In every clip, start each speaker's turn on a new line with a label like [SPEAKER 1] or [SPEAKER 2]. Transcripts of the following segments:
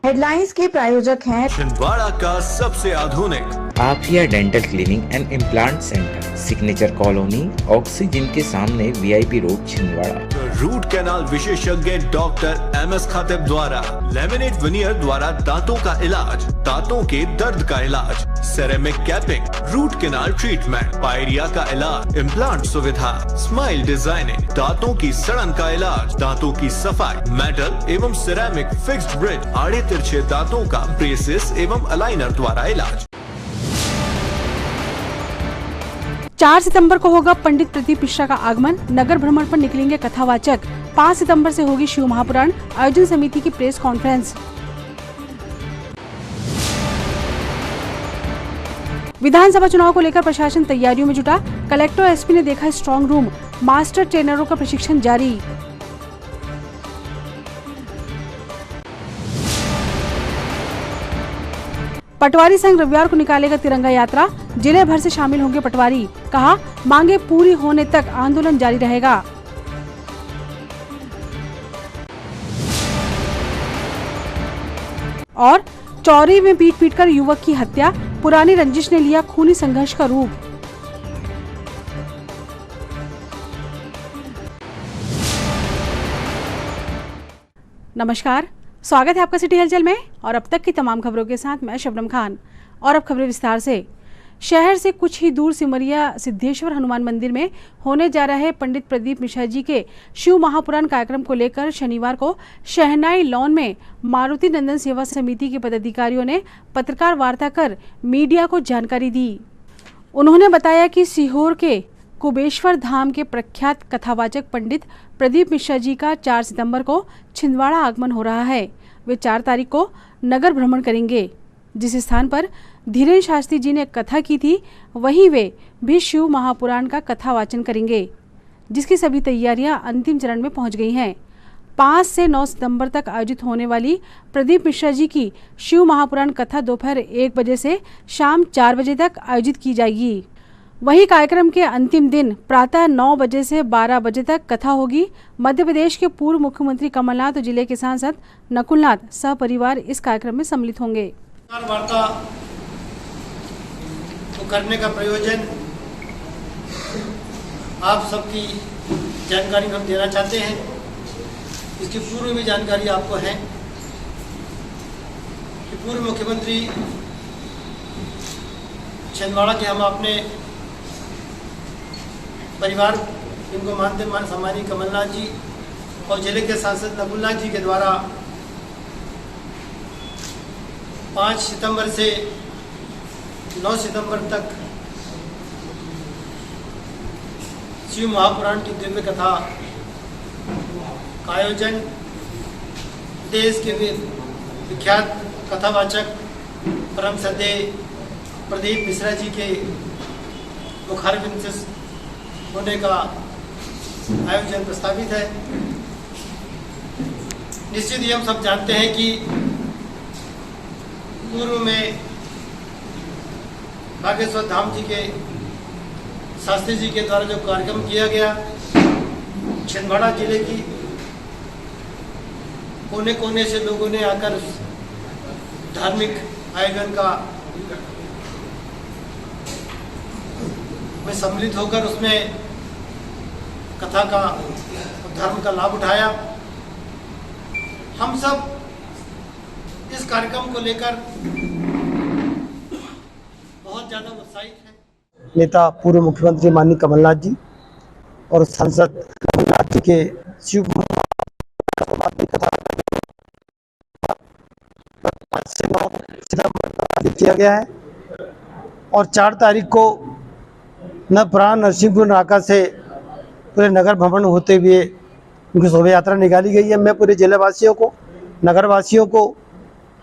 [SPEAKER 1] Headlines के प्रायोजक हैं
[SPEAKER 2] छिंदवाड़ा का सबसे आधुनिक
[SPEAKER 3] Afiya dental cleaning and implant centre, signature colony, oxygen के सामने, VIP road, Chhindwara.
[SPEAKER 2] Root canal विशेषज्ञ डॉक्टर एमएस खातिब द्वारा लेमिनेट विनियर द्वारा दांतों का इलाज, दांतों के दर्द का इलाज, ceramic capping, root canal treatment, pyorrhoea का इलाज, इम्प्लांट सुविधा, स्माइल डिजाइनिंग, दांतों की सड़न का इलाज, दांतों की सफाई, मेटल एवं सिरेमिक फिक्स्ड ब्रिज, आड़े तिरछे दांतों का ब्रेसेस एवं अलाइनर द्वारा इलाज।
[SPEAKER 4] 4 सितंबर को होगा पंडित प्रदीप मिश्रा का आगमन, नगर भ्रमण पर निकलेंगे कथावाचक। 5 सितंबर से होगी शिव महापुराण, आयोजन समिति की प्रेस कॉन्फ्रेंस। विधानसभा चुनाव को लेकर प्रशासन तैयारियों में जुटा, कलेक्टर और एसपी ने देखा स्ट्रांग रूम, मास्टर ट्रेनरों का प्रशिक्षण जारी। पटवारी संघ रविवार को निकालेगा तिरंगा यात्रा, जिले भर से शामिल होंगे पटवारी। कहा, मांगे पूरी होने तक आंदोलन जारी रहेगा। और चौरी में पीट कर युवक की हत्या, पुरानी रंजिश ने लिया खूनी संघर्ष का रूप। नमस्कार, स्वागत है आपका सिटी हलचल में और अब तक की तमाम खबरों के साथ मैं शबनम खान। और अब खबरें विस्तार से। शहर से कुछ ही दूर सिमरिया सिद्धेश्वर हनुमान मंदिर में होने जा रहे पंडित प्रदीप मिश्रा जी के शिव महापुराण कार्यक्रम को लेकर शनिवार को शहनाई लॉन में मारुति नंदन सेवा समिति के पदाधिकारियों ने पत्रकार वार्ता कर मीडिया को जानकारी दी। उन्होंने बताया कि सीहोर के कुबेश्वर धाम के प्रख्यात कथावाचक पंडित प्रदीप मिश्रा जी का 4 सितंबर को छिंदवाड़ा आगमन हो रहा है। वे 4 तारीख को नगर भ्रमण करेंगे। जिस स्थान पर धीरेन्द्र शास्त्री जी ने कथा की थी, वहीं वे भी शिव महापुराण का कथा वाचन करेंगे, जिसकी सभी तैयारियां अंतिम चरण में पहुंच गई हैं। 5 से 9 सितंबर तक आयोजित होने वाली प्रदीप मिश्रा जी की शिव महापुराण कथा दोपहर 1 बजे से शाम 4 बजे तक आयोजित की जाएगी। वहीं कार्यक्रम के अंतिम दिन प्रातः 9 बजे से 12 बजे तक कथा होगी। मध्य प्रदेश के पूर्व मुख्यमंत्री कमलनाथ और जिले के सांसद नकुलनाथ सपरिवार इस कार्यक्रम में सम्मिलित होंगे।
[SPEAKER 5] वार्ता को करने का प्रयोजन आप सबकी जानकारी हम देना चाहते हैं। इसकी पूर्व भी जानकारी आपको है कि पूर्व मुख्यमंत्री छिंदवाड़ा के हम अपने परिवार इनको मानते मान सम्मानी कमलनाथ जी और जिले के सांसद नकुलनाथ जी के द्वारा 5 सितंबर से 9 सितंबर तक शिव महापुराण की दिव्य कथा का आयोजन देश के विख्यात कथावाचक परम श्रद्धेय प्रदीप मिश्रा जी के मुखारबिंद से होने का आयोजन प्रस्तावित है। निश्चित ही हम सब जानते हैं कि पूर्व में बागेश्वर धाम जी के शास्त्री जी के द्वारा जो कार्यक्रम किया गया, छिंदवाड़ा जिले की कोने कोने से लोगों ने आकर उस धार्मिक आयोजन का में सम्मिलित होकर उसमें कथा का धर्म का लाभ उठाया। हम सब इस कार्यक्रम को लेकर बहुत ज़्यादा उत्साहित हैं।
[SPEAKER 6] नेता पूर्व मुख्यमंत्री माननीय कमलनाथ जी और सांसद कमलनाथ जी के शिव कथा 5 से 9 सितंबर तक किया गया है और 4 तारीख को नवप्राण नरसिंहपुर नाका से पूरे नगर भ्रमण होते हुए उनकी शोभा यात्रा निकाली गई है। मैं पूरे जिलेवासियों को, नगरवासियों को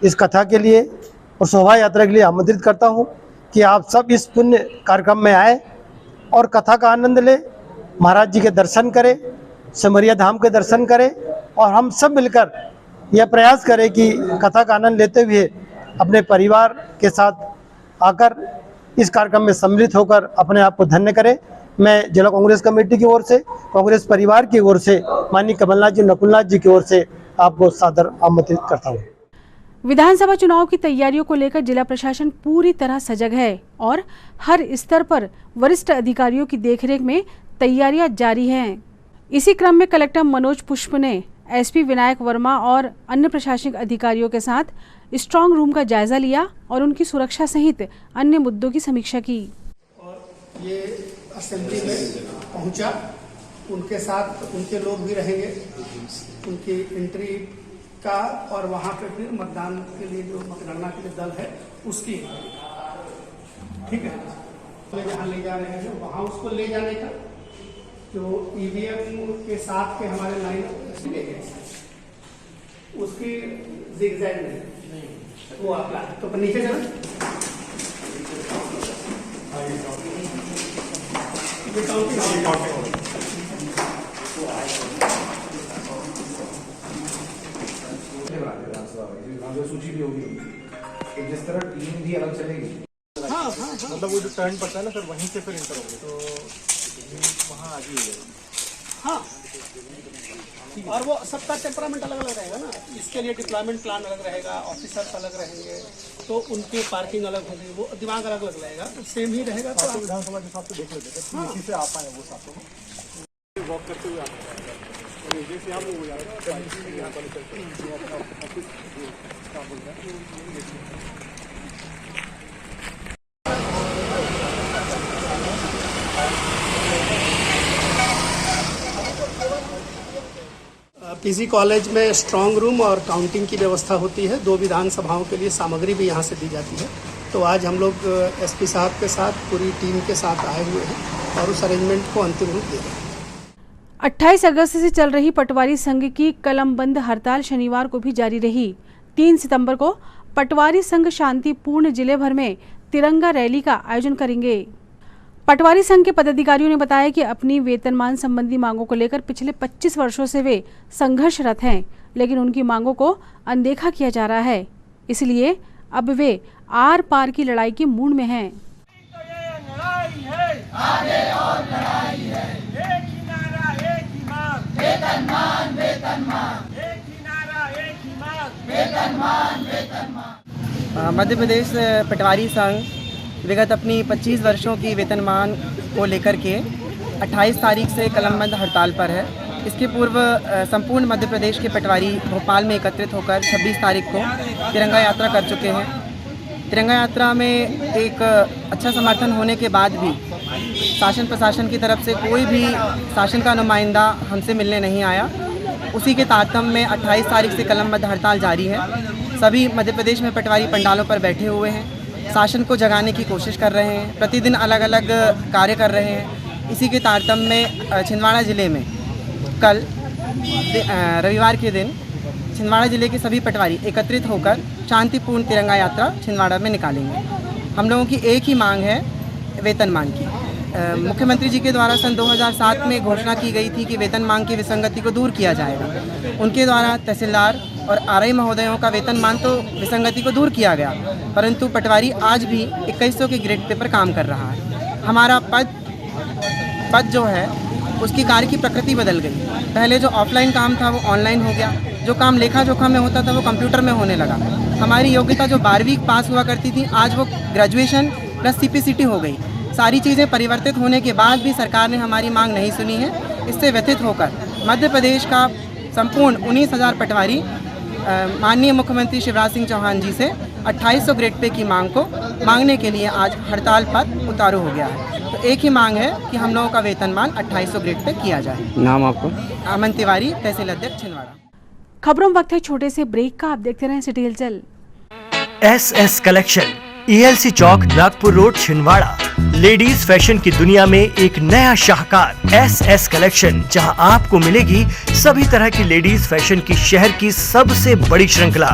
[SPEAKER 6] इस कथा के लिए और शोभा यात्रा के लिए आमंत्रित करता हूं कि आप सब इस पुण्य कार्यक्रम में आए और कथा का आनंद लें, महाराज जी के दर्शन करें, सिमरिया धाम के दर्शन करें और हम सब मिलकर यह प्रयास करें कि कथा का आनंद लेते हुए अपने परिवार के साथ आकर इस कार्यक्रम में सम्मिलित होकर अपने आप को धन्य करें। मैं जिला कांग्रेस कमेटी की ओर से, कांग्रेस परिवार की ओर से, माननीय कमलनाथ जी, नकुलनाथ जी की ओर से आपको सादर आमंत्रित करता हूँ।
[SPEAKER 4] विधानसभा चुनाव की तैयारियों को लेकर जिला प्रशासन पूरी तरह सजग है और हर स्तर पर वरिष्ठ अधिकारियों की देखरेख में तैयारियां जारी हैं। इसी क्रम में कलेक्टर मनोज पुष्प ने एसपी विनायक वर्मा और अन्य प्रशासनिक अधिकारियों के साथ स्ट्रांग रूम का जायजा लिया और उनकी सुरक्षा सहित अन्य मुद्दों की समीक्षा की।
[SPEAKER 5] और ये असेंबली में पहुंचा, उनके साथ उनके लोग भी रहेंगे, उनकी एंट्री का और वहाँ पे फिर मतदान के लिए जो मतगणना के लिए दल है उसकी, ठीक है, जहाँ ले जा रहे हैं वहाँ उसको ले जाने का जो ईवीएम के साथ के हमारे लाइन ले गए उसकी जिगजैग नहीं वो आप लाए तो नीचे चला
[SPEAKER 7] सूची भी होगी, जिस तरह टीम भी अलग चलेगी।
[SPEAKER 5] हाँ,
[SPEAKER 7] मतलब वो जो टर्न पड़ता है ना सर, वहीं से फिर इंटर होंगे तो वहाँ आगे हो जाएगी।
[SPEAKER 5] हाँ, और वो सबका टेम्परामेंट अलग अलग रहेगा ना, इसके लिए डिप्लॉयमेंट प्लान अलग रहेगा, ऑफिसर्स अलग रहेंगे तो उनकी पार्किंग अलग होगी, वो दिमाग अलग अलग रहेगा, सेम ही रहेगा। तो
[SPEAKER 7] विधानसभा के हिसाब से देख लेते हैं इसी से आप आए वो साथ में वॉक करते हुए आप जैसे आप हो जाएगा।
[SPEAKER 5] पीजी कॉलेज में स्ट्रांग रूम और काउंटिंग की व्यवस्था होती है। 2 विधानसभाओं के लिए सामग्री भी यहाँ से दी जाती है। तो आज हम लोग एसपी साहब के साथ पूरी टीम के साथ आए हुए हैं और उस अरेंजमेंट को अंतिम रूप दे रहे हैं।
[SPEAKER 4] 28 अगस्त से चल रही पटवारी संघ की कलमबंद हड़ताल शनिवार को भी जारी रही। 3 सितंबर को पटवारी संघ शांतिपूर्ण जिले भर में तिरंगा रैली का आयोजन करेंगे। पटवारी संघ के पदाधिकारियों ने बताया कि अपनी वेतनमान संबंधी मांगों को लेकर पिछले 25 वर्षों से वे संघर्षरत हैं, लेकिन उनकी मांगों को अनदेखा किया जा रहा है। इसलिए अब वे आर पार की लड़ाई की मूड में हैं।
[SPEAKER 8] मध्य प्रदेश पटवारी संघ विगत अपनी 25 वर्षों की वेतनमान को लेकर के 28 तारीख से कलमबंद हड़ताल पर है। इसके पूर्व संपूर्ण मध्य प्रदेश के पटवारी भोपाल में एकत्रित होकर 26 तारीख को तिरंगा यात्रा कर चुके हैं। तिरंगा यात्रा में एक अच्छा समर्थन होने के बाद भी शासन प्रशासन की तरफ से कोई भी शासन का नुमाइंदा हमसे मिलने नहीं आया। उसी के तारतम्य में 28 तारीख से कलमबंद हड़ताल जारी है। सभी मध्य प्रदेश में पटवारी पंडालों पर बैठे हुए हैं, शासन को जगाने की कोशिश कर रहे हैं, प्रतिदिन अलग अलग कार्य कर रहे हैं। इसी के तारतम्य में छिंदवाड़ा ज़िले में कल रविवार के दिन छिंदवाड़ा ज़िले के सभी पटवारी एकत्रित होकर शांतिपूर्ण तिरंगा यात्रा छिंदवाड़ा में निकालेंगे। हम लोगों की एक ही मांग है वेतनमान की। मुख्यमंत्री जी के द्वारा सन 2007 में घोषणा की गई थी कि वेतनमान की विसंगति को दूर किया जाएगा। उनके द्वारा तहसीलदार और आरआई महोदयों का वेतनमान तो विसंगति को दूर किया गया, परंतु पटवारी आज भी 2100 के ग्रेड पे पर काम कर रहा है। हमारा पद जो है उसकी कार्य की प्रकृति बदल गई। पहले जो ऑफलाइन काम था वो ऑनलाइन हो गया, जो काम लेखा जोखा में होता था वो कंप्यूटर में होने लगा। हमारी योग्यता जो 12वीं पास हुआ करती थी आज वो ग्रेजुएशन प्लस CPCT हो गई। सारी चीज़ें परिवर्तित होने के बाद भी सरकार ने हमारी मांग नहीं सुनी है। इससे व्यथित होकर मध्य प्रदेश का संपूर्ण 19,000 पटवारी माननीय मुख्यमंत्री शिवराज सिंह चौहान जी से 2800 ग्रेड पे की मांग को मांगने के लिए आज हड़ताल पर उतारू हो गया है। तो एक ही मांग है कि हम लोगों का वेतनमान 2800 ग्रेड पे किया जाए।
[SPEAKER 9] नाम आपको?
[SPEAKER 8] अमन तिवारी, तहसील अध्यक्ष छिंदवाड़ा।
[SPEAKER 4] खबरों में वक्त है छोटे से ब्रेक का। आप देखते रहें सिटी हलचल।
[SPEAKER 10] SS कलेक्शन, ELC चौक, Nagpur road, Chhindwara. Ladies fashion की दुनिया में एक नया शाहकार SS कलेक्शन, जहां आपको मिलेगी सभी तरह की लेडीज फैशन की शहर की सबसे बड़ी श्रृंखला।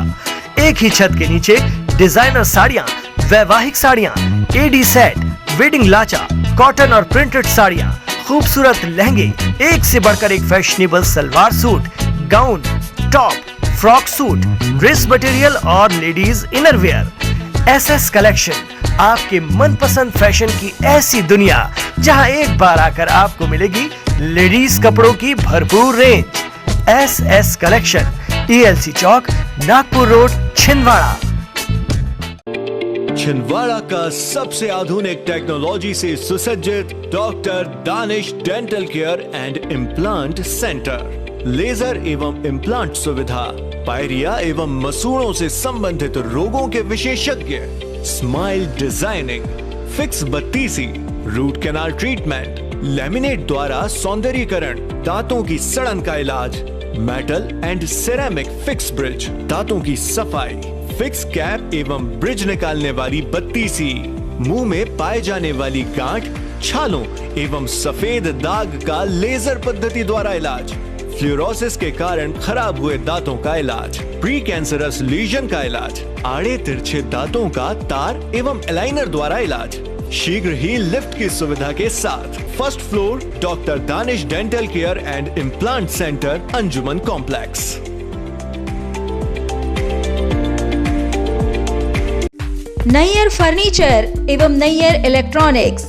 [SPEAKER 10] एक ही छत के नीचे डिजाइनर साड़ियां, वैवाहिक साड़ियां, AD सेट, वेडिंग लाचा, कॉटन और प्रिंटेड साड़ियां, खूबसूरत लहंगे, एक से बढ़कर एक fashionable salwar suit, gown, top, frock suit, dress material और लेडीज इनरवेयर। SS कलेक्शन, आपके मनपसंद फैशन की ऐसी दुनिया जहां एक बार आकर आपको मिलेगी लेडीज कपड़ों की भरपूर रेंज। SS कलेक्शन, ELC चौक, नागपुर रोड, छिंदवाड़ा।
[SPEAKER 2] छिंदवाड़ा का सबसे आधुनिक टेक्नोलॉजी से सुसज्जित doctor Danish dental care and implant centre. Laser एवं इम्प्लांट सुविधा, पायरिया एवं मसूड़ों से संबंधित रोगों के विशेषज्ञ, स्माइल डिजाइनिंग, फिक्स बत्तीसी, रूट कैनाल ट्रीटमेंट, लैमिनेट द्वारा सौंदर्यीकरण, दांतों की सड़न का इलाज, metal and ceramic fix bridge, दांतों की सफाई, फिक्स कैप एवं ब्रिज निकालने वाली बत्तीसी, मुंह में पाए जाने वाली गांठ, छालों एवं सफेद दाग का लेजर पद्धति द्वारा इलाज, फ्लोरोसिस के कारण खराब हुए दांतों का इलाज, प्री कैंसरस लीजन का इलाज, आड़े तिरछे दांतों का तार एवं एलाइनर द्वारा इलाज, शीघ्र ही लिफ्ट की सुविधा के साथ। First floor doctor Danish dental care and implant centre, Anjuman complex.
[SPEAKER 1] Nayyar furniture एवं नैयर इलेक्ट्रॉनिक्स।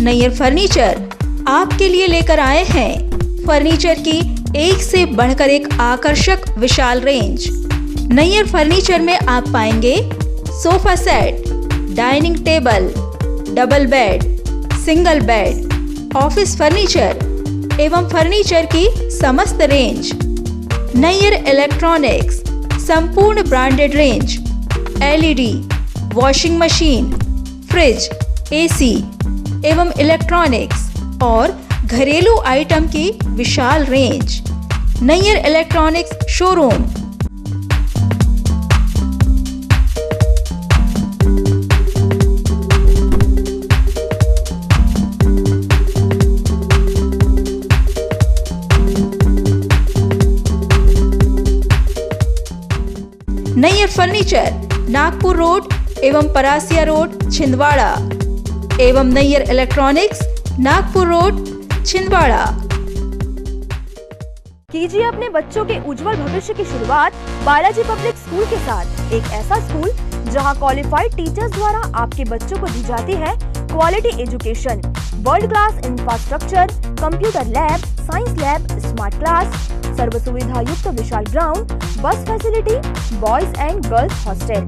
[SPEAKER 1] नैयर फर्नीचर आपके लिए लेकर आए हैं फर्नीचर की एक से बढ़कर एक आकर्षक विशाल रेंज। नैयर फर्नीचर में आप पाएंगे sofa set, dining table, double bed, single bed, office furniture एवं फर्नीचर की समस्त रेंज। नैयर इलेक्ट्रॉनिक्स संपूर्ण branded range, LED, washing machine, fridge, AC एवं इलेक्ट्रॉनिक्स और घरेलू आइटम की विशाल range. Nayyar electronics showroom. Nayyar furniture Nagpur road एवं परासिया रोड छिंदवाड़ा एवं नैयर इलेक्ट्रॉनिक्स नागपुर रोड छिंदवाड़ा।
[SPEAKER 9] कीजिए अपने बच्चों के उज्जवल भविष्य की शुरुआत बालाजी पब्लिक स्कूल के साथ। एक ऐसा स्कूल जहां क्वालिफाइड टीचर्स द्वारा आपके बच्चों को दी जाती है quality education, world class infrastructure, computer lab, science lab, smart class, सर्व सुविधा युक्त विशाल ground, bus facility, boys and girls hostel.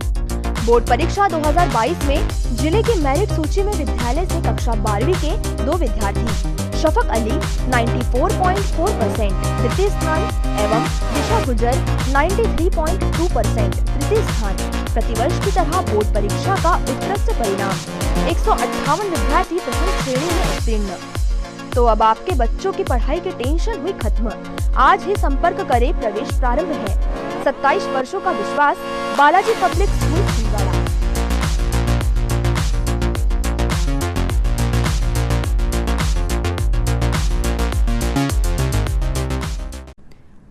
[SPEAKER 9] Board परीक्षा 2022 में जिले की मेरिट सूची में विद्यालय से कक्षा 12वीं के 2 विद्यार्थी शफक अली 94.4% तृतीय स्थान एवं दिशा गुजर 93.2% तृतीय स्थान। प्रतिवर्ष की तरह बोर्ड परीक्षा का उत्कृष्ट परिणाम 158 विद्यार्थी प्रथम श्रेणी में उत्तीर्ण। तो अब आपके बच्चों की पढ़ाई की टेंशन हुई खत्म। आज ही संपर्क करें, प्रवेश प्रारंभ है। 27 वर्षों का विश्वास, Balaji public school Chhindwara.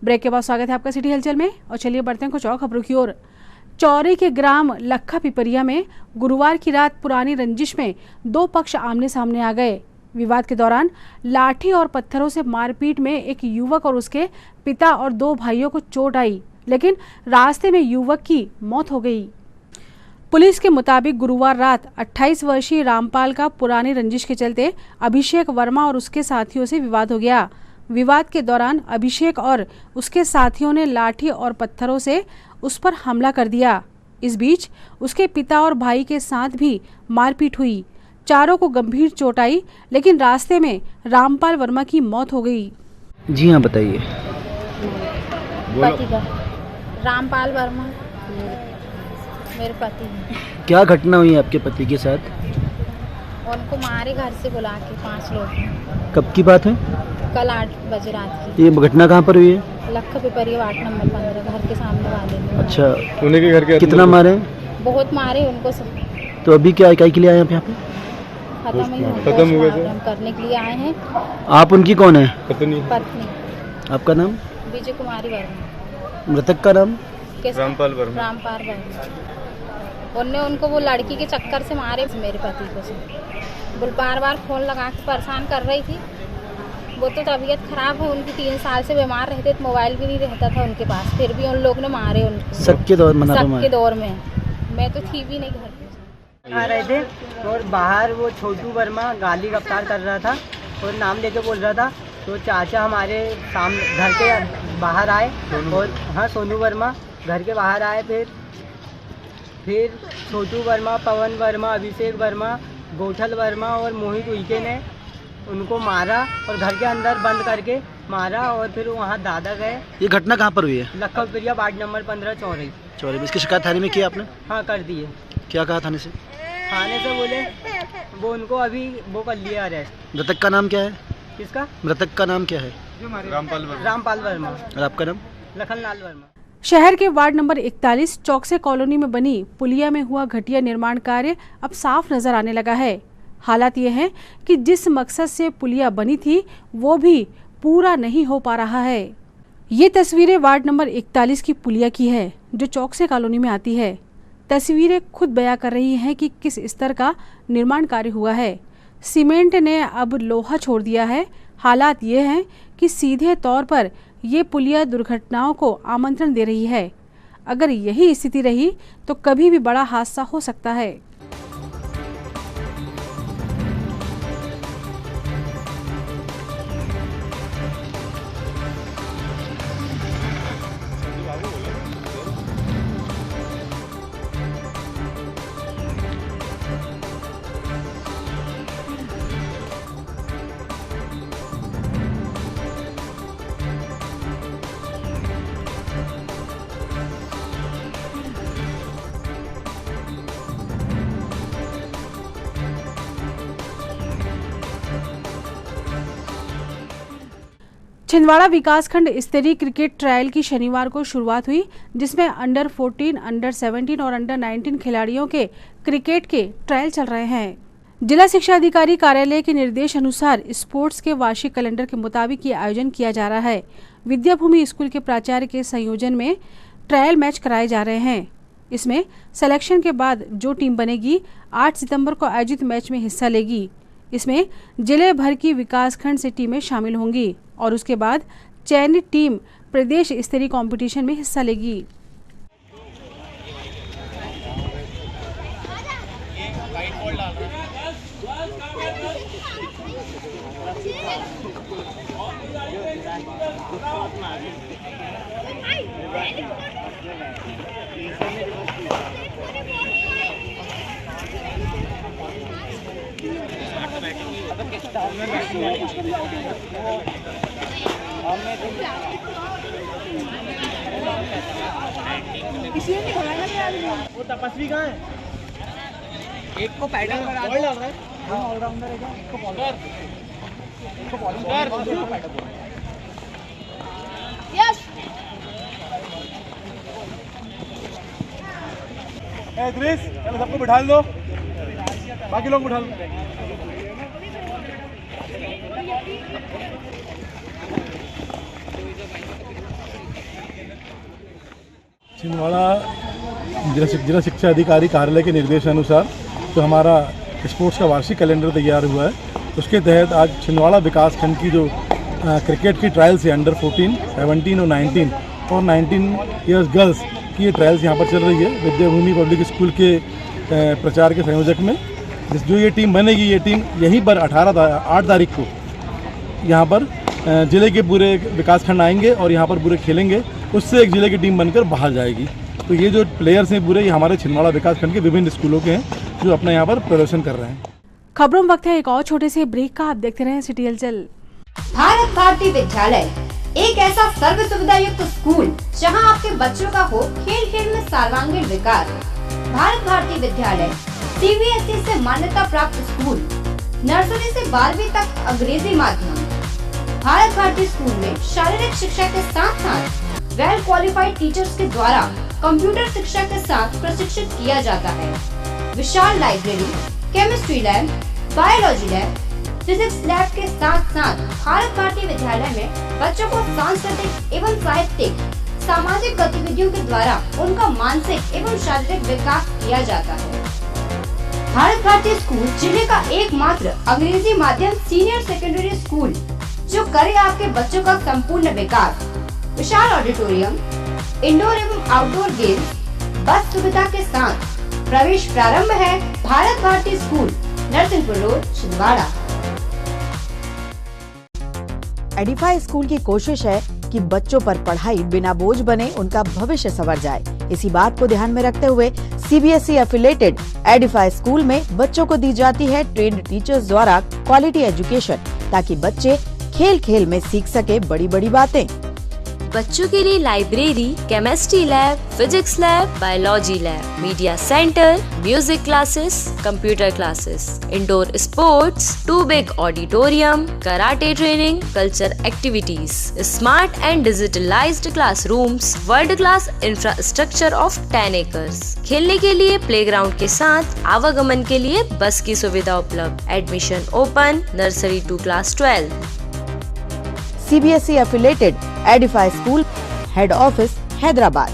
[SPEAKER 4] Break के बाद स्वागत है आपका सिटी हलचल में और चलिए बढ़ते हैं कुछ और खबरों की ओर। चौरी के ग्राम लखा पिपरिया में गुरुवार की रात पुरानी रंजिश में 2 पक्ष आमने सामने आ गए। विवाद के दौरान लाठी और पत्थरों से मारपीट में एक युवक और उसके पिता और 2 भाइयों को चोट आई, लेकिन रास्ते में युवक की मौत हो गई। पुलिस के मुताबिक गुरुवार रात 28 वर्षीय रामपाल का पुरानी रंजिश के चलते अभिषेक वर्मा और उसके साथियों से विवाद हो गया। विवाद के दौरान अभिषेक और उसके साथियों ने लाठी और पत्थरों से उस पर हमला कर दिया। इस बीच उसके पिता और भाई के साथ भी मारपीट हुई। चारों को गंभीर चोट आई, लेकिन रास्ते में रामपाल वर्मा की मौत हो गई।
[SPEAKER 11] जी हाँ, बताइए।
[SPEAKER 12] पति का रामपाल वर्मा मेरे पति हैं।
[SPEAKER 11] क्या घटना हुई आपके पति के साथ?
[SPEAKER 12] उनको मारे घर से बुला के 5 लोग।
[SPEAKER 11] कब की बात है?
[SPEAKER 12] कल 8 बजे रात की।
[SPEAKER 11] ये घटना कहाँ पर हुई है?
[SPEAKER 12] लखा पिपरिया वार्ड नंबर 15 घर के सामने वाले में।
[SPEAKER 11] अच्छा, उन्हीं के घर के कितना मारे?
[SPEAKER 12] बहुत मारे उनको सब।
[SPEAKER 11] तो अभी क्या के लिए आए हैं यहाँ पे?
[SPEAKER 12] खत्म हुए करने के लिए आए हैं।
[SPEAKER 11] आप उनकी कौन है?
[SPEAKER 12] पत्नी।
[SPEAKER 11] आपका नाम?
[SPEAKER 12] विजय कुमारी वर्मा।
[SPEAKER 11] मृतक का नाम?
[SPEAKER 12] रामपाल वर्मा। उनने उनको वो लड़की के चक्कर से मारे मेरे पति को से। बार बार फोन लगा के परेशान कर रही थी। वो तो तबीयत खराब है उनकी, 3 साल से बीमार रहते, तो मोबाइल भी नहीं रहता था उनके पास, फिर भी उन लोग ने मारे उनको।
[SPEAKER 11] शक के दौर
[SPEAKER 12] में मैं तो थी भी नहीं घर पे।
[SPEAKER 8] आ रहे थे और बाहर वो छोटू वर्मा गाली गफ्तार कर रहा था और नाम लेके बोल रहा था। तो चाचा हमारे सामने घर के बाहर आए और हाँ, सोनू वर्मा घर के बाहर आए। फिर फिर छोटू वर्मा, पवन वर्मा, अभिषेक वर्मा, गोठल वर्मा और मोहित उइके ने उनको मारा और घर के अंदर बंद करके मारा और फिर वहाँ दादा गए।
[SPEAKER 11] ये घटना कहाँ पर हुई है?
[SPEAKER 8] लखनपुरिया वार्ड नंबर 15 चौरई।
[SPEAKER 11] चौरी में। इसकी शिकायत थाने में की आपने?
[SPEAKER 8] हाँ कर दिए।
[SPEAKER 11] क्या कहा थाने से?
[SPEAKER 8] थाने से बोले वो उनको अभी वो कर लिया अरेस्ट।
[SPEAKER 11] मृतक का नाम क्या है?
[SPEAKER 8] किसका?
[SPEAKER 11] मृतक का नाम क्या है?
[SPEAKER 8] रामपाल वर्मा।
[SPEAKER 11] और आपका नाम?
[SPEAKER 9] लखनलाल वर्मा।
[SPEAKER 4] शहर के वार्ड नंबर 41 चौकसे कॉलोनी में बनी पुलिया में हुआ घटिया निर्माण कार्य अब साफ नजर आने लगा है। हालात ये है कि जिस मकसद से पुलिया बनी थी वो भी पूरा नहीं हो पा रहा है। ये तस्वीरें वार्ड नंबर 41 की पुलिया की है जो चौकसे कॉलोनी में आती है। तस्वीरें खुद बयां कर रही हैं कि किस स्तर का निर्माण कार्य हुआ है। सीमेंट ने अब लोहा छोड़ दिया है। हालात ये हैं कि सीधे तौर पर ये पुलिया दुर्घटनाओं को आमंत्रण दे रही है। अगर यही स्थिति रही तो कभी भी बड़ा हादसा हो सकता है। छिंदवाड़ा विकासखंड स्तरीय क्रिकेट ट्रायल की शनिवार को शुरुआत हुई, जिसमें अंडर 14, अंडर 17 और अंडर 19 खिलाड़ियों के क्रिकेट के ट्रायल चल रहे हैं। जिला शिक्षा अधिकारी कार्यालय के निर्देश अनुसार स्पोर्ट्स के वार्षिक कैलेंडर के मुताबिक ये आयोजन किया जा रहा है। विद्याभूमि स्कूल के प्राचार्य के संयोजन में ट्रायल मैच कराए जा रहे हैं। इसमें सिलेक्शन के बाद जो टीम बनेगी 8 सितंबर को आयोजित मैच में हिस्सा लेगी। इसमें जिले भर की विकासखंड से टीमें शामिल होंगी और उसके बाद चयनित टीम प्रदेश स्तरीय कंपटीशन में हिस्सा लेगी।
[SPEAKER 8] वो तपस्वी कहाँ है? एक को पैडल में डाल रहा है। हाँ ऑलराउंडर है क्या? इसको बॉलर। इसको बॉलर। यस।
[SPEAKER 7] ए ग्रीस, चलो सबको बिठा लो। बाकी लोग बिठा लो। छिंदवाड़ा जिला शिक्षा अधिकारी कार्यालय के निर्देशानुसार तो हमारा स्पोर्ट्स का वार्षिक कैलेंडर तैयार हुआ है। उसके तहत आज छिंदवाड़ा विकासखंड की जो क्रिकेट की ट्रायल्स है अंडर 14, 17 और 19 और 19 ईयर्स गर्ल्स की ये ट्रायल्स यहाँ पर चल रही है विद्याभूमि पब्लिक स्कूल के प्रचार के संयोजक में। जो ये टीम बनेगी ये टीम यहीं पर 8 तारीख को यहाँ पर ज़िले के पूरे विकासखंड आएंगे और यहाँ पर पूरे खेलेंगे। उससे एक ज़िले की टीम बनकर बाहर जाएगी। तो ये जो प्लेयर्स हैं पूरे ये हमारे छिंदवाड़ा विकासखंड के विभिन्न स्कूलों के हैं जो अपना यहाँ पर प्रदर्शन कर रहे हैं।
[SPEAKER 4] खबरों में वक्त है एक और छोटे से ब्रेक का। आप देखते रहें सिटी हलचल।
[SPEAKER 13] भारत भारती विद्यालय एक ऐसा सर्व सुविधा युक्त स्कूल जहां आपके बच्चों का हो खेल खेल में सर्वांगीण विकास। भारत भारती विद्यालय CBSE से मान्यता प्राप्त स्कूल, नर्सरी से 12वीं तक अंग्रेजी माध्यम। भारत भारती स्कूल में शारीरिक शिक्षा के साथ साथ वेल क्वालिफाइड टीचर्स के द्वारा कंप्यूटर शिक्षा के साथ प्रशिक्षित किया जाता है। विशाल library, chemistry lab, biology lab, physics lab के साथ साथ भारत भारती विद्यालय में बच्चों को सांस्कृतिक एवं साहित्यिक सामाजिक गतिविधियों के द्वारा उनका मानसिक एवं शारीरिक विकास किया जाता है। भारत भारती स्कूल जिले का एकमात्र अंग्रेजी माध्यम सीनियर सेकेंडरी स्कूल जो करे आपके बच्चों का संपूर्ण विकास। विशाल ऑडिटोरियम, इंडोर एवं आउटडोर गेम्स, बस सुविधा के साथ प्रवेश प्रारंभ है। Bharat Bharati school, Narsinghpur road, Chhindwara.
[SPEAKER 14] Edify school की कोशिश है कि बच्चों पर पढ़ाई बिना बोझ बने उनका भविष्य संवर जाए। इसी बात को ध्यान में रखते हुए CBSE एफिलिएटेड एडिफाई स्कूल में बच्चों को दी जाती है ट्रेन्ड टीचर्स द्वारा क्वालिटी एजुकेशन, ताकि बच्चे खेल खेल में सीख सके बड़ी बड़ी बातें।
[SPEAKER 15] बच्चों के लिए library, chemistry lab, physics lab, biology lab, media centre, music classes, computer classes, indoor sports, 2 big auditorium, karate training, culture activities, smart and digitalised classrooms, world class infrastructure of 10 acres. खेलने के लिए प्लेग्राउंड के साथ आवागमन के लिए बस की सुविधा उपलब्ध। Admission open nursery to class 12।
[SPEAKER 14] CBSE affiliated Edify school, head office Hyderabad.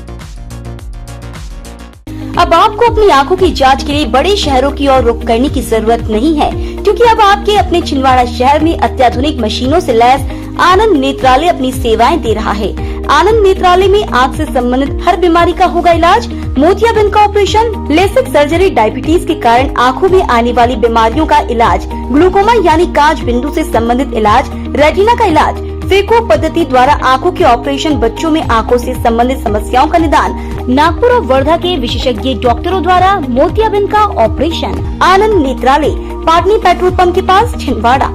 [SPEAKER 16] अब आपको अपनी आंखों की जांच के लिए बड़े शहरों की ओर रुख करने की जरूरत नहीं है, क्योंकि अब आपके अपने छिंदवाड़ा शहर में अत्याधुनिक मशीनों से लैस आनंद नेत्रालय अपनी सेवाएं दे रहा है। आनंद नेत्रालय में आँख से संबंधित हर बीमारी का होगा इलाज। मोतियाबिंद का ऑपरेशन, लेसिक सर्जरी, डायबिटीज के कारण आँखों में आने वाली बीमारियों का इलाज, ग्लूकोमा यानी कांच बिंदु से संबंधित इलाज, रेटिना का इलाज, फेको पद्धति द्वारा आंखों के ऑपरेशन, बच्चों में आंखों से संबंधित समस्याओं का निदान, नागपुर और वर्धा के विशेषज्ञ डॉक्टरों द्वारा मोतियाबिंद का ऑपरेशन। आनंद नेत्रालय, पाटनी पेट्रोल पंप के पास, छिंदवाड़ा।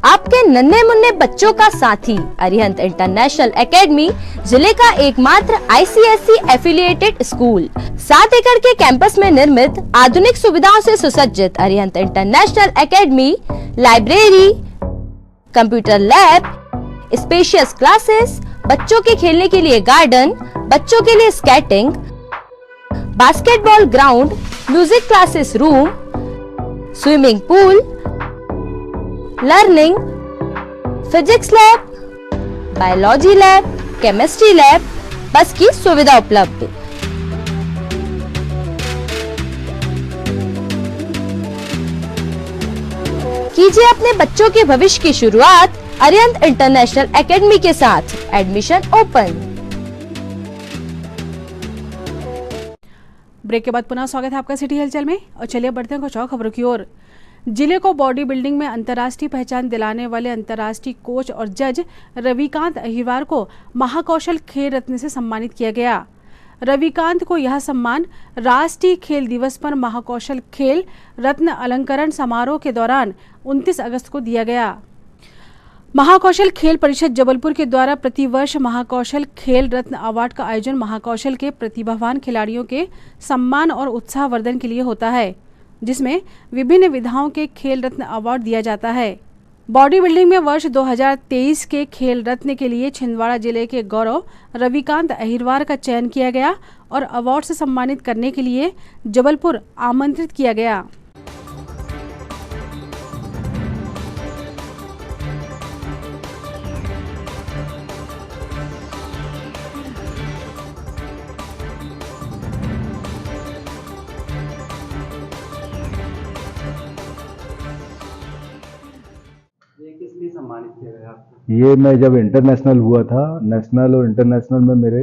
[SPEAKER 9] आपके नन्हे मुन्ने बच्चों का साथी अरिहंत इंटरनेशनल एकेडमी जिले का एकमात्र ICSE एफिलिएटेड स्कूल। 7 एकड़ के कैंपस में निर्मित आधुनिक सुविधाओं से सुसज्जित Arihant international academy, library, computer lab, spacious classes, बच्चों के खेलने के लिए गार्डन, बच्चों के लिए skating, basketball ground, music classes room, swimming pool, learning, physics lab, biology lab, chemistry lab, बस की सुविधा उपलब्ध। कीजिए अपने बच्चों के भविष्य की शुरुआत अरिहंत इंटरनेशनल एकेडमी के साथ। Admission open.
[SPEAKER 4] ब्रेक के बाद पुनः स्वागत है आपका सिटी हलचल में, और चलिए बढ़ते हैं कुछ और खबरों की ओर। जिले को बॉडी बिल्डिंग में अंतर्राष्ट्रीय पहचान दिलाने वाले अंतर्राष्ट्रीय कोच और जज रविकांत अहिरवार को महाकौशल खेल रत्न से सम्मानित किया गया। रविकांत को यह सम्मान राष्ट्रीय खेल दिवस पर महाकौशल खेल रत्न अलंकरण समारोह के दौरान 29 अगस्त को दिया गया। महाकौशल खेल परिषद जबलपुर के द्वारा प्रतिवर्ष महाकौशल खेल रत्न अवार्ड का आयोजन महाकौशल के प्रतिभावान खिलाड़ियों के सम्मान और उत्साहवर्धन के लिए होता है, जिसमें विभिन्न विधाओं के खेल रत्न अवार्ड दिया जाता है। बॉडी बिल्डिंग में वर्ष 2023 के खेल रत्न के लिए छिंदवाड़ा जिले के गौरव रविकांत अहिरवार का चयन किया गया और अवार्ड से सम्मानित करने के लिए जबलपुर आमंत्रित किया गया।
[SPEAKER 17] ये मैं जब इंटरनेशनल हुआ था, नेशनल और इंटरनेशनल में मेरे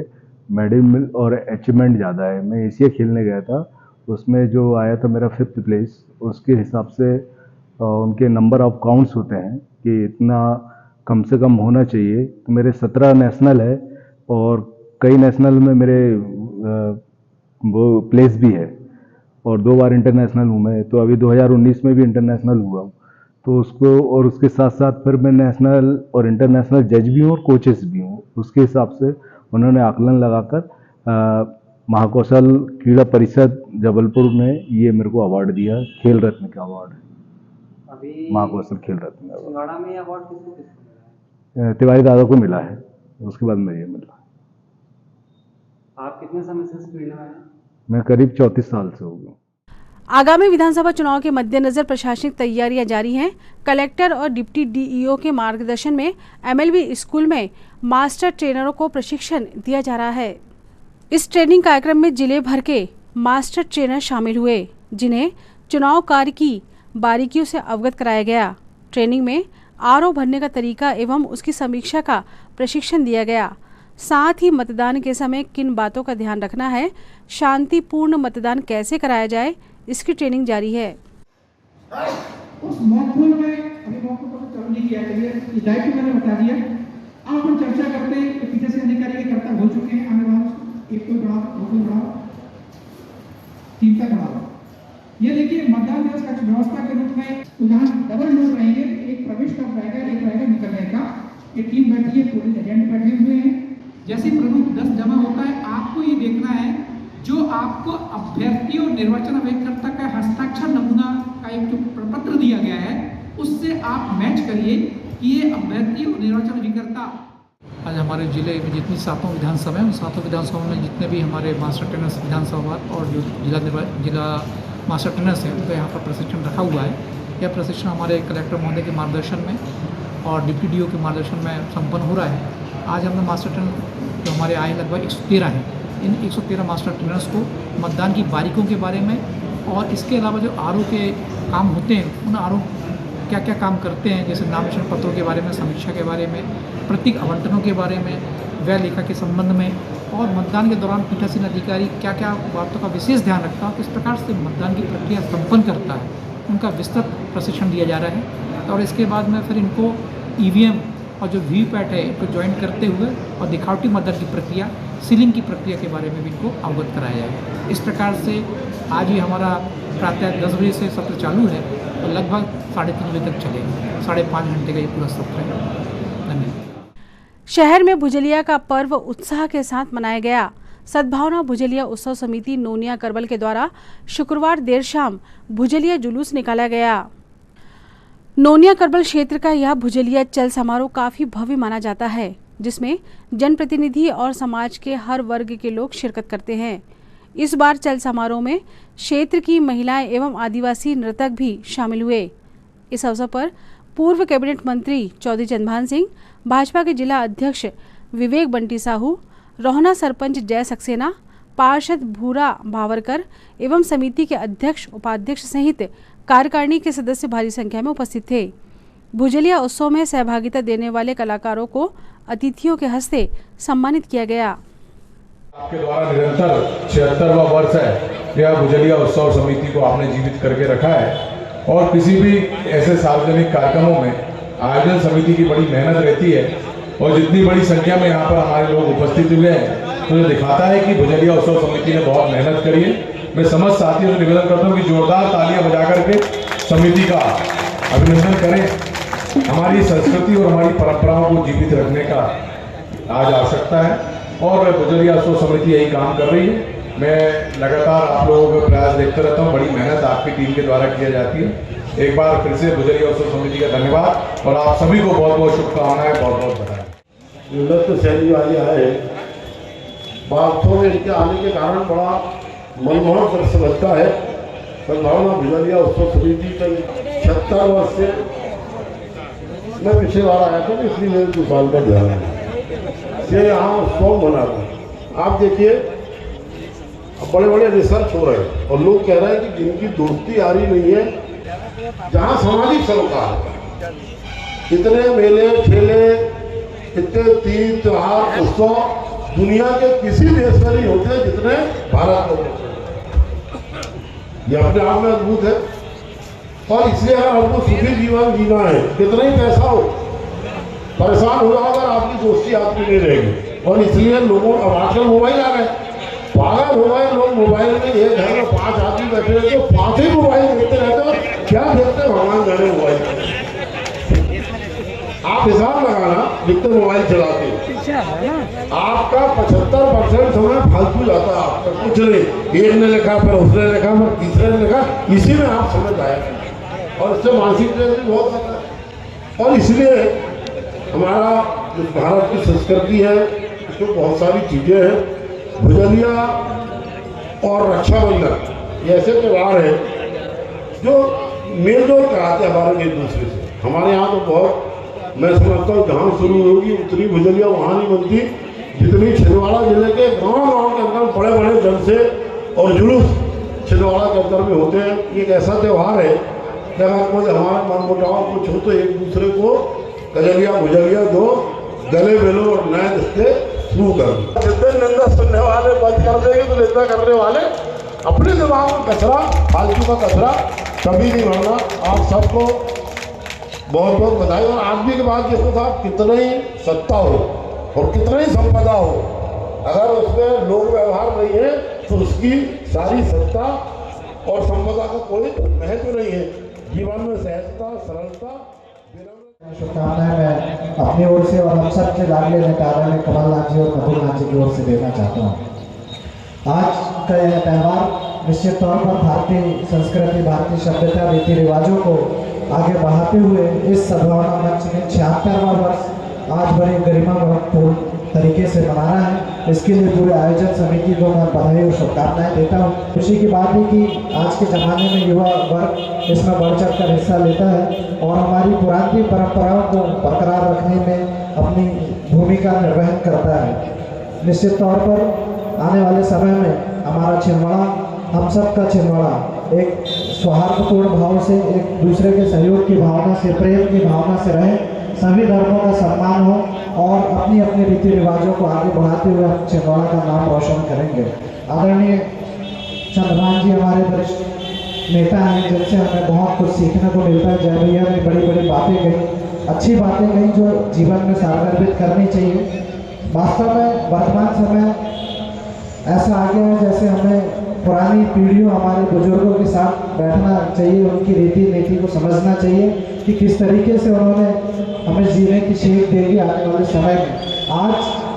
[SPEAKER 17] मेडल और अचीवमेंट ज़्यादा है। मैं एशिया खेलने गया था, उसमें जो आया था मेरा 5th प्लेस। उसके हिसाब से उनके नंबर ऑफ काउंट्स होते हैं कि इतना कम से कम होना चाहिए। तो मेरे 17 नेशनल है और कई नेशनल में मेरे वो प्लेस भी है, और 2 बार इंटरनेशनल हूँ मैं। तो अभी 2019 में भी इंटरनेशनल हुआ, तो उसको और उसके साथ साथ फिर मैं नेशनल और इंटरनेशनल जज भी हूँ और कोचेस भी हूँ। उसके हिसाब से उन्होंने आकलन लगाकर महाकौशल क्रीड़ा परिषद जबलपुर ने ये मेरे को अवार्ड दिया, खेल रत्न का अवार्ड। अभी महाकौशल खेल रत्न का छिंदवाड़ा में अवार्ड किसको मिला है? तिवारी दादा को मिला है, उसके बाद मुझे मिला।
[SPEAKER 11] आप कितने समय से इस फील्ड में हैं?
[SPEAKER 17] मैं करीब 34 साल से हो गया।
[SPEAKER 4] आगामी विधानसभा चुनाव के मद्देनजर प्रशासनिक तैयारियां जारी हैं। कलेक्टर और डिप्टी DEO के मार्गदर्शन में MLB स्कूल में मास्टर ट्रेनरों को प्रशिक्षण दिया जा रहा है। इस ट्रेनिंग कार्यक्रम में जिले भर के मास्टर ट्रेनर शामिल हुए, जिन्हें चुनाव कार्य की बारीकियों से अवगत कराया गया। ट्रेनिंग में RO भरने का तरीका एवं उसकी समीक्षा का प्रशिक्षण दिया गया। साथ ही मतदान के समय किन बातों का ध्यान रखना है, शांतिपूर्ण मतदान कैसे कराया जाए, इसकी ट्रेनिंग जारी है।
[SPEAKER 18] उस मॉकपोल में अभी मॉकपोल को चालू नहीं किया, चलिए ये दायित्व मैंने बता दिया। अब हम चर्चा करते हैं कि पीछे से अधिकारी के कर्तव्य हो चुके हैं, आने वाले एक कोई बढ़ाओ, दो कोई बढ़ाओ, तीन तक बढ़ाओ। ये देखिए मतदान दिवस का व्यवस्था के रूप में उदाहरण डबल लोग रहेंगे, एक प्रवेश का रहेगा, एक रहेगा निकलने का। एक टीम बैठी है, पुलिस एजेंट बैठे हुए हैं। जैसे प्रमुख 10 जमा होता है, आपको ये देखना है जो आपको अभ्यर्थी और निर्वाचन अभिकर्ता का हस्ताक्षर नमूना का एक जो प्रपत्र दिया गया है, उससे आप मैच करिए कि ये अभ्यर्थी और निर्वाचन अभिकर्ता। आज हमारे जिले में जितनी 7 विधानसभा हैं, उन 7 विधानसभाओं में जितने भी हमारे मास्टर ट्रेनर्स विधानसभा और जो जिला मास्टर ट्रेनर्स हैं, उनका यहाँ पर प्रशिक्षण रखा हुआ है। यह प्रशिक्षण हमारे कलेक्टर महोदय के मार्गदर्शन में और डिप्टी डीओ के मार्गदर्शन में संपन्न हो रहा है। आज हमने मास्टर ट्रेनर जो हमारे आए लगभग 113 हैं, इन 113 मास्टर ट्रेनर्स को मतदान की बारीकों के बारे में और इसके अलावा जो आरओ के काम होते हैं, उन आरओ क्या क्या काम करते हैं, जैसे नामांकन पत्रों के बारे में, समीक्षा के बारे में, प्रतीक आवंटनों के बारे में, व्यय लेखा के संबंध में, और मतदान के दौरान पीठासीन अधिकारी क्या क्या बातों का विशेष ध्यान रखता है, किस प्रकार से मतदान की प्रक्रिया संपन्न करता है, उनका विस्तृत प्रशिक्षण दिया जा रहा है। और इसके बाद में फिर इनको ईवीएम और जो वीवीपैट है इनको ज्वाइन करते हुए और दिखावटी मतदान की प्रक्रिया, सीलिंग की प्रक्रिया के बारे में भी इनको अवगत कराया जाएगा। इस प्रकार से आज ही हमारा प्रातः 10 बजे से सत्र चालू है और लगभग 3:30 बजे तक चलेगा। 5.5 घंटे का ये पूरा सत्र है। धन्यवाद।
[SPEAKER 4] शहर में भुजलिया का पर्व उत्साह के साथ मनाया गया। सद्भावना भुजलिया उत्सव समिति नोनिया करबल के द्वारा शुक्रवार देर शाम भुजलिया जुलूस निकाला गया। नोनिया करबल क्षेत्र का यह भुजलिया चल समारोह काफी भव्य माना जाता है, जिसमें जनप्रतिनिधि और समाज के हर वर्ग के लोग शिरकत करते हैं। इस बार चल समारोह में क्षेत्र की महिलाएं एवं आदिवासी नर्तक भी शामिल हुए। इस अवसर पर पूर्व कैबिनेट मंत्री चौधरी चंद्रभान सिंह, भाजपा के जिला अध्यक्ष विवेक बंटी साहू, रोहना सरपंच जय सक्सेना, पार्षद भूरा भावरकर एवं समिति के अध्यक्ष उपाध्यक्ष सहित कार्यकारिणी के सदस्य भारी संख्या में उपस्थित थे। भुजलिया उत्सव में सहभागिता देने वाले कलाकारों को अतिथियों के हस्ते सम्मानित किया गया।
[SPEAKER 19] आपके द्वारा निरंतर 76वां वर्ष है यह भुजलिया उत्सव समिति को आपने जीवित करके रखा है और किसी भी ऐसे सार्वजनिक कार्यक्रमों में आयोजन समिति की बड़ी मेहनत रहती है और जितनी बड़ी संख्या में यहाँ पर हमारे लोग उपस्थित हुए हैं तो ये दिखाता है कि भुजलिया उत्सव समिति ने बहुत मेहनत करी है। मैं समस्त साथियों से निवेदन करता हूँ कि जोरदार तालियां बजा करके समिति का अभिनंदन करें। हमारी संस्कृति और हमारी परंपराओं को जीवित रखने का आज आवश्यकता है और भुजलिया उत्सव समिति यही काम कर रही है। मैं लगातार आप लोगों का प्रयास देखते रहता हूँ, बड़ी मेहनत आपकी टीम के द्वारा किया जाती है। एक बार फिर से भुजलिया उत्सव समिति का धन्यवाद और आप सभी को बहुत बहुत शुभकामनाएं, बहुत बहुत बधाई।
[SPEAKER 20] उन्नत शैली वाले आए, वास्तव में इनके आने के कारण बड़ा मनमोहक दृश्य लगता है। सद्भावना भुजलिया उत्सव समिति कई 76 वर्ष से मैं पिछले बार आया था, इसलिए मेरे 2 साल का ध्यान है। ये यहाँ उत्सव मना रहे हैं। आप देखिए बड़े बड़े रिसर्च हो रहे हैं और लोग कह रहे हैं कि जिनकी दोस्ती यारी नहीं है, जहाँ सामाजिक सरोकार है, इतने मेले ठेले, इतने तीज त्योहार उत्सव दुनिया के किसी देश में नहीं होते जितने भारत में। ये अपने आप में अद्भुत है और इसलिए अगर हमको सुखी जीवन जीना है, कितना ही पैसा हो, परेशान हो जाओ अगर आपकी दोस्ती आपकी नहीं रहेगी। और इसलिए लोगों अब आजकल मोबाइल आ गए, पागल हो गए लोग। मोबाइल में एक घर में 5 आदमी बैठे रहते हो, 5 ही मोबाइल देखते रहते हो। क्या देखते हो भगवान जाने मोबाइल। आप हिसाब लगाना जितने मोबाइल चलाते हो, आपका 75% समय फालतू जाता है। आपका कुछ नहीं, एक ने लिखा फिर उसने लिखा फिर तीसरे ने लिखा, इसी में आप समय जाए और इससे मानसिक स्ट्रेस भी बहुत होता है। और इसलिए हमारा जो भारत की संस्कृति है इसमें बहुत सारी चीज़ें हैं। भुजलिया और रक्षाबंधन ये ऐसे त्यौहार हैं जो मेल जोल कराते हैं हमारे एक दूसरे से। हमारे यहाँ तो बहुत, मैं समझता हूँ जहाँ शुरू होगी उतनी भुजलिया वहाँ नहीं बनती जितनी छिंदवाड़ा जिले के गांव के अंदर बड़े बड़े जलसे और जुलूस छिंदवाड़ा के अंदर में होते हैं। ये एक ऐसा त्यौहार है कि अगर कोई हमारा मनमुटाव कुछ हो तो एक दूसरे को गजलिया भुजलिया दो, गले मिलो और नए रिश्ते शुरू कर दी। जितने निंदा सुनने वाले बंद कर देंगे तो निंदा करने वाले अपने दिमाग में कचरा, फालतू का कचरा कभी नहीं भरना। आप सबको बहुत बहुत बधाई। और आदमी के बाद जिसके साथ कितना ही सत्ता हो और कितना ही संपदा हो, अगर उसमें लोग व्यवहार नहीं है तो उसकी सारी सत्ता और संपदा का कोई महत्व नहीं है। जीवन में सहजता, सरलता,
[SPEAKER 18] शुभकामनाएं मैं अपनी ओर से और हम सब के लाडले नेता आदरणीय कमलनाथ जी और कपूरनाथ जी की ओर से देना चाहता हूँ। आज का यह त्यौहार निश्चित तौर पर भारतीय संस्कृति, भारतीय सभ्यता, रीति रिवाजों को आगे बढ़ाते हुए इस सद्भावना मंच ने 76वां वर्ष आज बड़ी गरिमापूर्ण तरीके से मनाना है। इसके लिए पूरे आयोजन समिति को मैं बधाई और शुभकामनाएं देता हूँ। खुशी की बात है कि आज के ज़माने में युवा वर्ग इसमें बढ़ चढ़ कर हिस्सा लेता है और हमारी पुरानी परंपराओं को बरकरार रखने में अपनी भूमिका निर्वहन करता है। निश्चित तौर पर आने वाले समय में हमारा छिंदवाड़ा, हम सब का छिंदवाड़ा एक सौहार्दपूर्ण भाव से, एक दूसरे के सहयोग की भावना से, प्रेम की भावना से रहे, सभी धर्मों का सम्मान हो और अपनी अपनी रीति रिवाजों को आगे बढ़ाते हुए हम छिंदवाड़ा का नाम रोशन करेंगे। आदरणीय चंद्रभान जी हमारे वरिष्ठ नेता हैं जिनसे हमें बहुत कुछ सीखने को मिलता है। जय भैया ने बड़ी बड़ी बातें कही, अच्छी बातें कही जो जीवन में सार्थक करनी चाहिए। वास्तव में वर्तमान समय ऐसा आ गया है जैसे हमें पुरानी पीढ़ियों, हमारे बुजुर्गों के साथ बैठना चाहिए, उनकी रीति नीति को समझना चाहिए कि किस तरीके से उन्होंने हमें जीने की सीख देगी आने वाले समय में। आज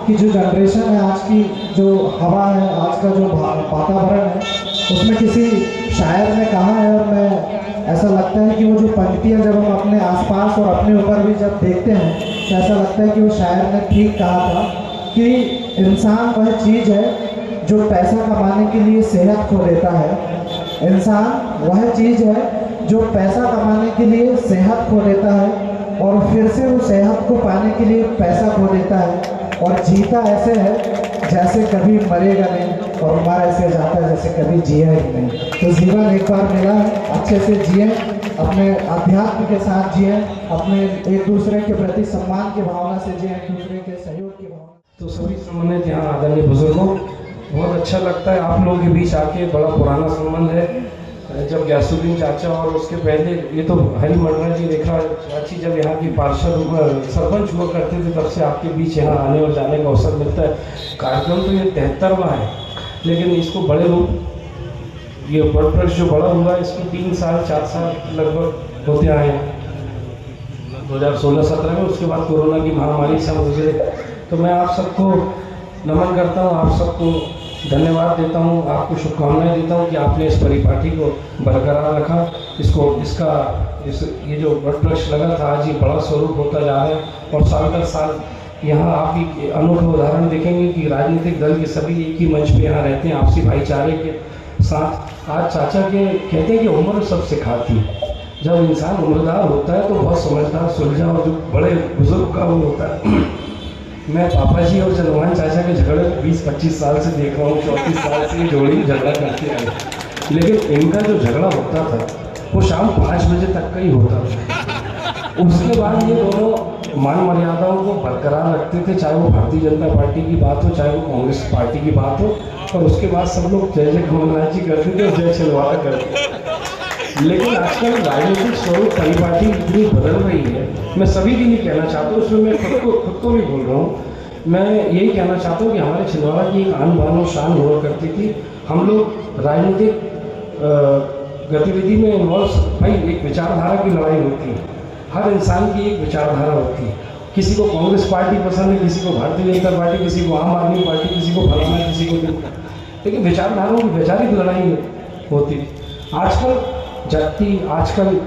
[SPEAKER 18] की जो जनरेशन है, आज की जो हवा है, आज का जो वातावरण है, उसमें किसी शायर ने कहा है और मैं ऐसा लगता है कि वो जो पंक्तियाँ जब हम अपने आसपास और अपने ऊपर भी जब देखते हैं तो ऐसा लगता है कि वो शायर ने ठीक कहा था कि इंसान वह चीज़ है जो पैसा कमाने के लिए सेहत खो देता है। इंसान वह चीज़ है जो पैसा कमाने के लिए सेहत खो देता है और फिर से वो सेहत को पाने के लिए पैसा खो देता है और जीता ऐसे है जैसे कभी मरेगा नहीं और मर ऐसे जाता है जैसे कभी जिया ही नहीं। तो जीवन एक बार मिला है, अच्छे से जिए, अपने अध्यात्म के साथ जिए, अपने एक दूसरे के प्रति सम्मान की भावना से जिए, एक दूसरे के सहयोग की भावना।
[SPEAKER 11] तो सभी सम्मानित यहाँ आदरणीय बुजुर्गों, बहुत अच्छा लगता है आप लोगों के बीच आके। बड़ा पुराना संबंध है, जब गैसुद्दीन चाचा और उसके पहले ये तो हरी मंडरा जी रेखा चाची जब यहाँ की पार्षद सरपंच हुआ करते थे तब से आपके बीच यहाँ आने और जाने का अवसर मिलता है। कार्यक्रम तो ये 73वां है, लेकिन इसको बड़े रूप, ये वर्ड जो बड़ा हुआ है इसको 3 साल 4 साल लगभग होते आए हैं 2016-17 में। उसके बाद कोरोना की महामारी से हम गुजरे। तो मैं आप सबको नमन करता हूँ, आप सबको धन्यवाद देता हूँ, आपको शुभकामनाएं देता हूँ कि आपने इस परिपाटी को बरकरार रखा। ये जो वटवृक्ष लगा था आज ये बड़ा स्वरूप होता जा रहा है और साल दर साल यहाँ आप एक अनोखा उदाहरण देखेंगे कि राजनीतिक दल के सभी एक ही मंच पे यहाँ रहते हैं आपसी भाईचारे के साथ। आज चाचा के कहते हैं कि उम्र सब सिखाती है। जब इंसान उम्रदार होता है तो बहुत समझदार, सुलझा और जो बड़े बुजुर्ग का वो होता है। मैं पापा जी और चंद्रभान चाचा के झगड़े 20-25 साल से देख रहा हूँ, 34 साल से ये जोड़ी झगड़ा करते आए, लेकिन इनका जो झगड़ा होता था वो शाम 5 बजे तक का ही होता था। उसके बाद ये दोनों मान मर्यादाओं को बरकरार रखते थे, चाहे वो भारतीय जनता पार्टी की बात हो, चाहे वो कांग्रेस पार्टी की बात हो। और उसके बाद सब लोग जय जय कमलनाथ जी करते थे और जय छिंदवाड़ा करते थे। लेकिन आजकल राजनीतिक स्वरूप परिपाटी इतनी बदल रही है, मैं सभी के लिए कहना चाहता हूँ, उसमें मैं खुद को भी बोल रहा हूँ। मैं यही कहना चाहता हूँ कि हमारे छिंदवाड़ा की एक आन बान और शान हुआ करती थी। हम लोग राजनीतिक गतिविधि में इन्वॉल्व, भाई एक विचारधारा की लड़ाई होती है, हर इंसान की एक विचारधारा होती है। किसी को कांग्रेस पार्टी पसंद है, किसी को भारतीय जनता पार्टी, किसी को आम आदमी पार्टी, किसी को फलाना, किसी को दिल, लेकिन विचारधाराओं की वैचारिक लड़ाई होती। आजकल जाति, आजकल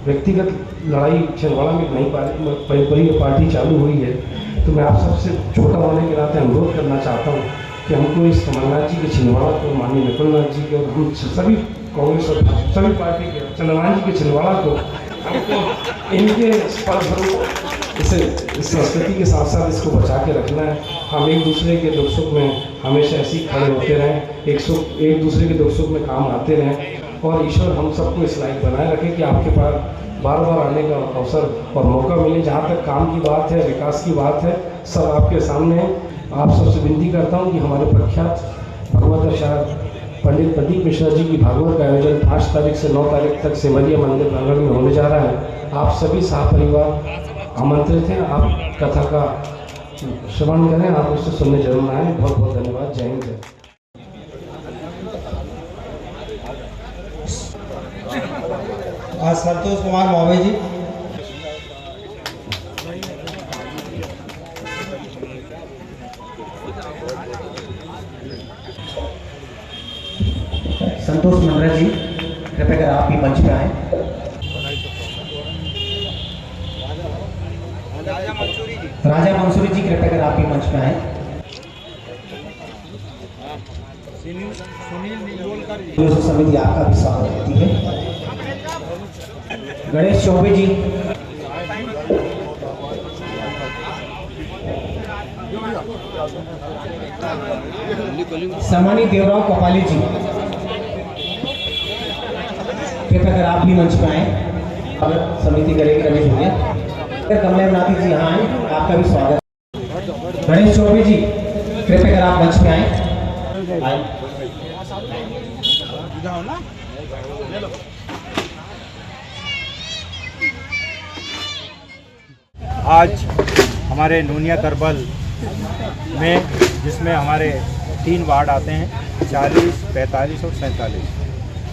[SPEAKER 11] व्यक्तिगत लड़ाई छिंदवाड़ा में नई पार्टी चालू हुई है। तो मैं आप सबसे छोटा होने के नाते अनुरोध करना चाहता हूँ कि हमको इस कमलनाथ जी के छिंदवाड़ा को, माननीय नकुलनाथ जी के और हम सभी कांग्रेस और सभी पार्टी के चंद्रभान जी के छिंदवाड़ा को हमको इनके इसे इस संस्कृति के साथ साथ इसको बचा के रखना है। हम एक दूसरे के दुख सुख में हमेशा ऐसे ही खड़े होते रहें, एक दूसरे के दुख सुख में काम आते रहें और ईश्वर हम सबको इस लायक बनाए रखे कि आपके पास बार बार आने का अवसर और मौका मिले। जहाँ तक काम की बात है, विकास की बात है, सब आपके सामने है। आप सबसे विनती करता हूँ कि हमारे प्रख्यात भगवत आचार्य पंडित प्रदीप मिश्रा जी की भागवत का आयोजन 5 तारीख से 9 तारीख तक सिमरिया मंदिर प्रांगण में होने जा रहा है। आप सभी सपरिवार आमंत्रित हैं। आप कथा का श्रवण करें, आप उससे सुनने जरूर आएँ। बहुत बहुत धन्यवाद। जय हिंद।
[SPEAKER 6] संतोष कुमार मौवे जी।
[SPEAKER 21] संतोष मंडरा जी, कृपया कर आप भी मंच पे आए। राजा मंसूरी जी, कृपया कर आप भी मंच पे आए। समिति आपका भी स्वागत करती है। गणेश चौबे जी, समानी देवराव कपाली जी, कृपया कर आप भी मंच पे आए। समिति करेगी रमेश भैया। कमलेश नाथी जी यहाँ आए, आपका भी स्वागत। गणेश चौबे जी, कृपया कर आप मंच पे आए।
[SPEAKER 22] आज हमारे नूनिया करबल में, जिसमें हमारे 3 वार्ड आते हैं, 40, 45 और 47,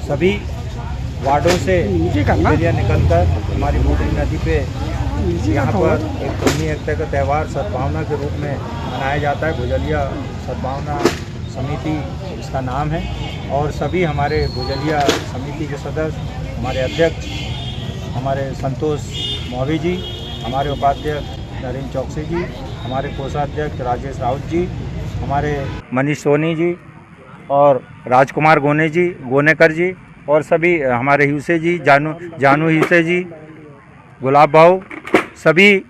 [SPEAKER 22] सभी वार्डों से भुजलिया निकलकर हमारी बूढ़ी नदी पे यहाँ पर एक कौमी एकता का त्यौहार सद्भावना के रूप में मनाया जाता है। भुजलिया सद्भावना समिति इसका नाम है और सभी हमारे भुजलिया समिति के सदस्य, हमारे अध्यक्ष हमारे संतोष मौवी जी, हमारे उपाध्यक्ष नरेंद्र चौकसी जी, हमारे कोषाध्यक्ष राजेश राउत जी, हमारे मनीष सोनी जी और राजकुमार गोनेकर जी और सभी हमारे ह्यूसे जी, जानू ह्यूसे जी, गुलाब भाऊ, सभी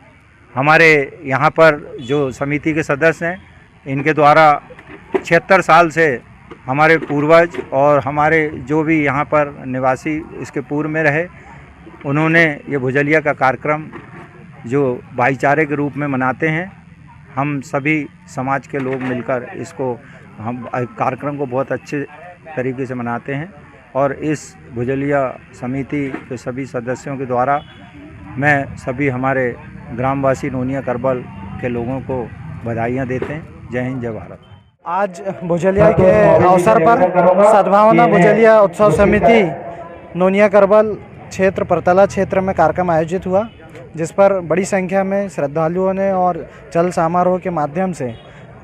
[SPEAKER 22] हमारे यहाँ पर जो समिति के सदस्य हैं, इनके द्वारा 76 साल से हमारे पूर्वज और हमारे जो भी यहाँ पर निवासी इसके पूर्व में रहे, उन्होंने ये भुजलिया का कार्यक्रम जो भाईचारे के रूप में मनाते हैं। हम सभी समाज के लोग मिलकर इसको हम कार्यक्रम को बहुत अच्छे तरीके से मनाते हैं और इस भुजलिया समिति के सभी सदस्यों के द्वारा मैं सभी हमारे ग्रामवासी नूनिया करबल के लोगों को बधाइयाँ देते हैं। जय हिंद, जय भारत।
[SPEAKER 23] आज भुजलिया के अवसर पर सद्भावना भुजलिया उत्सव समिति नूनिया करबल क्षेत्र परतला क्षेत्र में कार्यक्रम आयोजित हुआ, जिस पर बड़ी संख्या में श्रद्धालुओं ने और चल समारोह के माध्यम से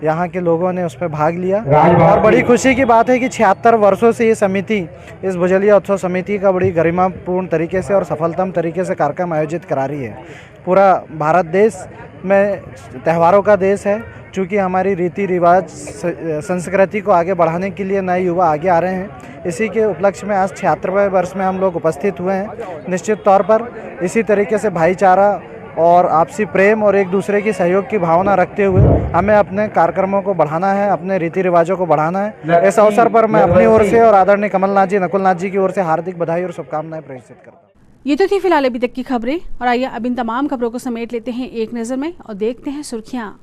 [SPEAKER 23] यहाँ के लोगों ने उस पर भाग लिया। और बड़ी खुशी की बात है कि 76 वर्षों से ये समिति, इस भुजलिया उत्सव समिति का बड़ी गरिमापूर्ण तरीके से और सफलतम तरीके से कार्यक्रम आयोजित करा रही है। पूरा भारत देश में त्योहारों का देश है। चूँकि हमारी रीति रिवाज संस्कृति को आगे बढ़ाने के लिए नए युवा आगे आ रहे हैं, इसी के उपलक्ष्य में आज 76वें वर्ष में हम लोग उपस्थित हुए हैं। निश्चित तौर पर इसी तरीके से भाईचारा और आपसी प्रेम और एक दूसरे की सहयोग की भावना रखते हुए हमें अपने कार्यक्रमों को बढ़ाना है, अपने रीति रिवाजों को बढ़ाना है। इस अवसर पर मैं अपनी ओर से और आदरणीय कमलनाथ जी, नकुलनाथ जी की ओर से हार्दिक बधाई और शुभकामनाएं प्रेषित करता हूँ।
[SPEAKER 4] ये तो थी फिलहाल अभी तक की खबरें और आइए अब इन तमाम खबरों को समेट लेते हैं एक नज़र में और देखते हैं सुर्खियाँ।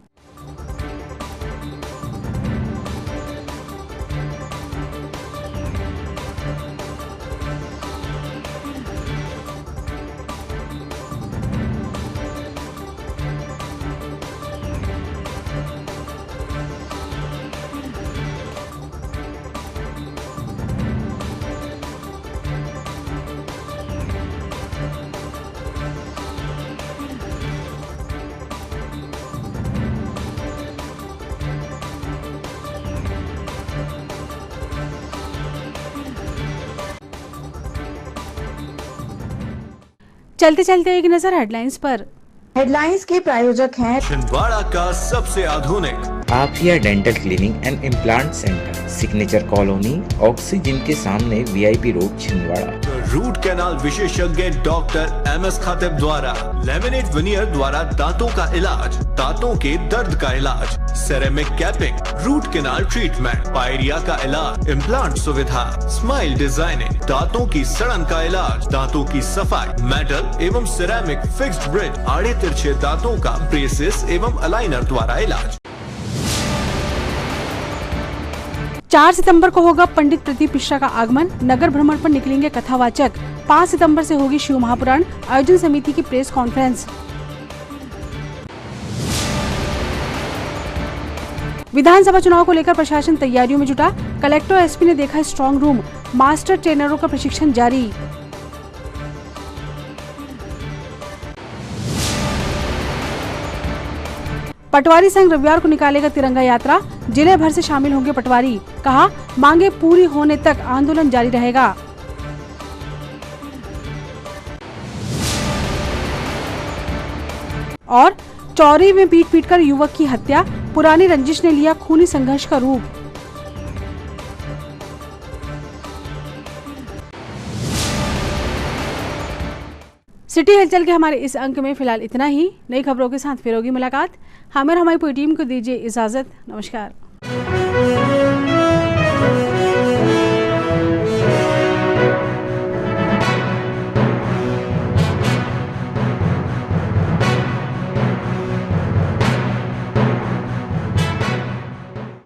[SPEAKER 4] चलते चलते एक नजर हेडलाइंस पर।
[SPEAKER 14] हेडलाइंस के प्रायोजक हैं
[SPEAKER 2] छिंदवाड़ा का सबसे आधुनिक
[SPEAKER 3] Afiya dental cleaning and implant centre, signature colony, oxygen के सामने VIP road, Chhindwara.
[SPEAKER 2] Root canal विशेषज्ञ डॉक्टर MS खातिब द्वारा लेमिनेट विनियर द्वारा दांतों का इलाज, दांतों के दर्द का इलाज, ceramic capping, root canal treatment, pyorrhoea का इलाज, इम्प्लांट सुविधा, स्माइल डिजाइनिंग, दांतों की सड़न का इलाज, दांतों की सफाई, मेटल एवं सिरेमिक फिक्स्ड ब्रिज, आड़े तिरछे दांतों का ब्रेसेस एवं अलाइनर द्वारा इलाज।
[SPEAKER 4] 4 सितंबर को होगा पंडित प्रदीप मिश्रा का आगमन। नगर भ्रमण पर निकलेंगे कथावाचक। 5 सितंबर से होगी शिव महापुराण। आयोजन समिति की प्रेस कॉन्फ्रेंस। विधानसभा चुनाव को लेकर प्रशासन तैयारियों में जुटा। कलेक्टर और एसपी ने देखा स्ट्रांग रूम। मास्टर ट्रेनरों का प्रशिक्षण जारी। पटवारी संघ रविवार को निकालेगा तिरंगा यात्रा। जिले भर से शामिल होंगे पटवारी। कहा, मांगे पूरी होने तक आंदोलन जारी रहेगा। और चौरी में पीट-पीटकर युवक की हत्या। पुरानी रंजिश ने लिया खूनी संघर्ष का रूप। सिटी हलचल के हमारे इस अंक में फिलहाल इतना ही। नई खबरों के साथ फिर होगी मुलाकात। हमें और हमारी पूरी टीम को दीजिए इजाजत। नमस्कार।